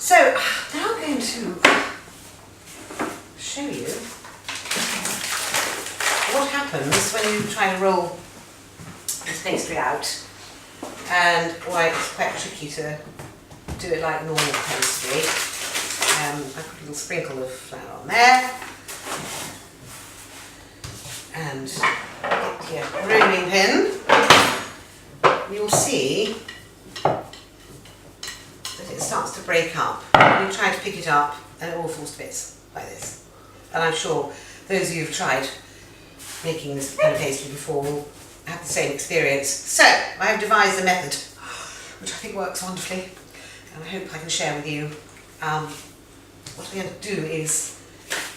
So now I'm going to show you what happens when you try to roll this pastry out, and why it's quite tricky to do it like normal pastry. I put a little sprinkle of flour on there, and get your rolling pin. You'll see that it starts to break up. You try to pick it up and it all falls to bits like this. And I'm sure those of you who've tried making this kind of pastry before will have the same experience. So I have devised a method which I think works wonderfully, and I hope I can share with you. What I'm going to do is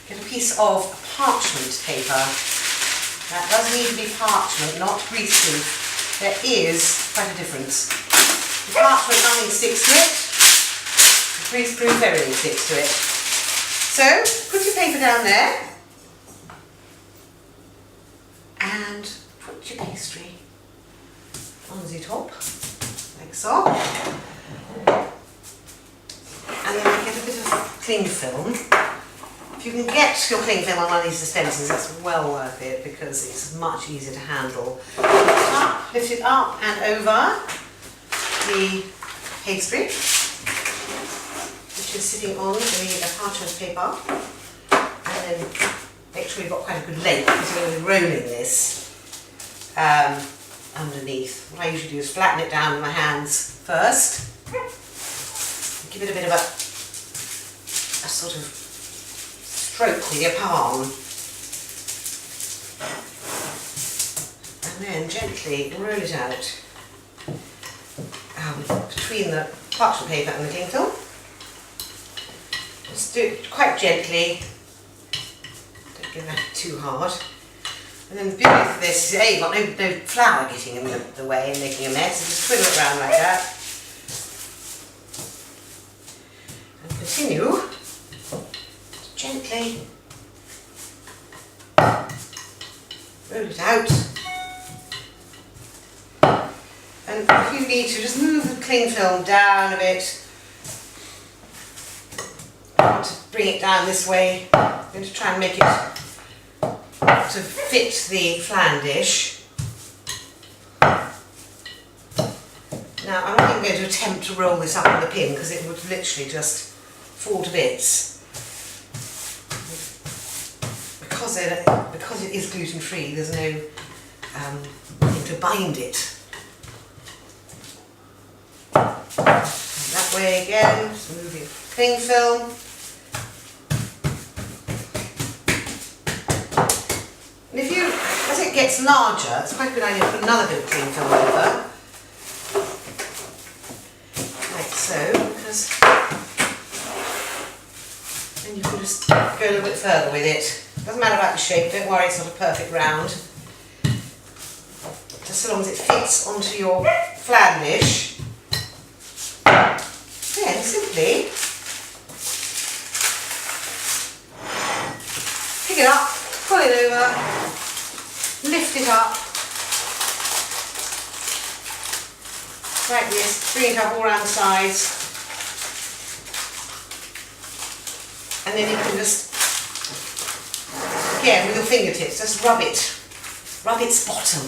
get a piece of parchment paper. That does need to be parchment, not greaseproof. There is quite a difference. The parchment, nothing sticks to it. The greaseproof, everything sticks to it. So put your paper down there and put your pastry on the top, like so. And then I get a bit of cling film. If you can get your cling film on one of these dispensers, that's well worth it because it's much easier to handle. Lift it up and over the pastry, which is sitting on the parchment paper, and then make sure you've got quite a good length because you're going to be rolling this underneath. What I usually do is flatten it down with my hands first, give it a bit of a sort of stroke with your palm, and then gently roll it out between the parchment paper and the cling film. Just do it quite gently, don't go that too hard. And then the beauty of this is, you've got no flour getting in the way and making a mess, so just twiddle it around like that. And continue gently roll it out. And if you need to, just move the cling film down a bit. I want to bring it down this way. I'm going to try and make it to fit the flan dish. Now I'm not even going to attempt to roll this up with a pin because it would literally just fall to bits. Because it is gluten free, there's no thing to bind it. That way again, just move your cling film. And if you, as it gets larger, it's quite a good idea to put another bit of cling film over. Like so, because then you can just go a little bit further with it. Doesn't matter about the shape, don't worry, it's not a perfect round. Just so long as it fits onto your flan dish. Then simply pick it up, pull it over, lift it up, like this, bring it up all around the sides, and then you can just, again with your fingertips, just rub its bottom.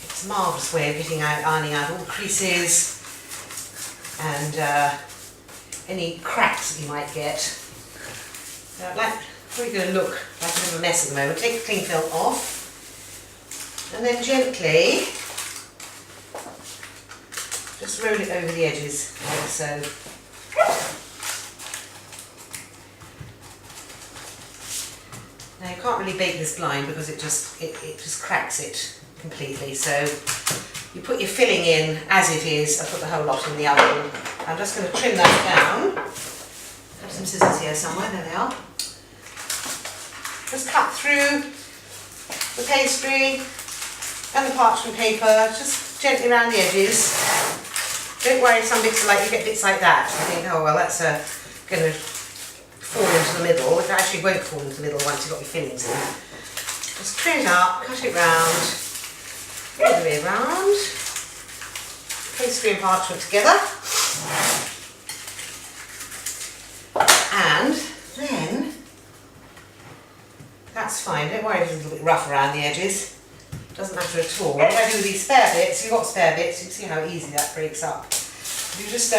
It's a marvellous way of getting out, ironing out all the creases and any cracks that you might get. Probably going to look like a bit of a mess at the moment. Take the cling film off and then gently just roll it over the edges like so. Now you can't really bake this blind because it just cracks it completely. So you put your filling in as it is. I put the whole lot in the oven. I'm just going to trim that down. I have some scissors here somewhere. There they are. Just cut through the pastry and the parchment paper, just gently around the edges. Don't worry, some bits are like, you get bits like that. You think, oh well, that's going to fall into the middle. It actually won't fall into the middle once you've got your fillings in. Just trim it up, cut it round, all the way around. Pastry and parchment together. Don't worry if it's a little bit rough around the edges. Doesn't matter at all. What I do with these spare bits, you've got spare bits, you can see how easy that breaks up. You just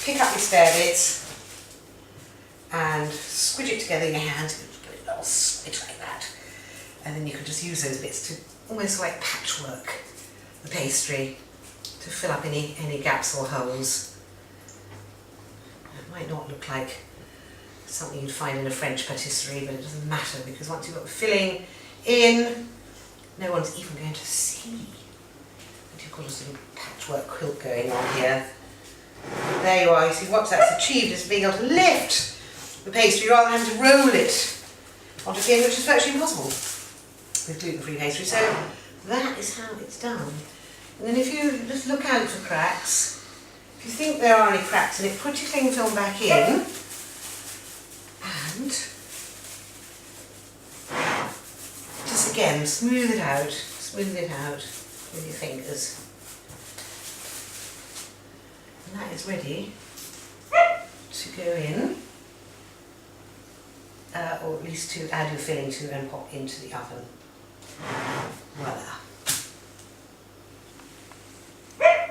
pick up your spare bits and squidge it together in your hand, give it a little squidge like that. And then you can just use those bits to almost like patchwork the pastry to fill up any gaps or holes. It might not look like something you'd find in a French patisserie, but it doesn't matter because once you've got the filling in, no one's even going to see that you've got a sort of patchwork quilt going on here. There you are. You see what that's achieved is being able to lift the pastry rather than having to roll it onto the end, which is virtually impossible with gluten-free pastry. So that is how it's done. And then if you just look out for cracks, if you think there are any cracks in it, put your cling film back in and just again smooth it out with your fingers. And that is ready to go in, or at least to add your filling to and pop into the oven. Voila.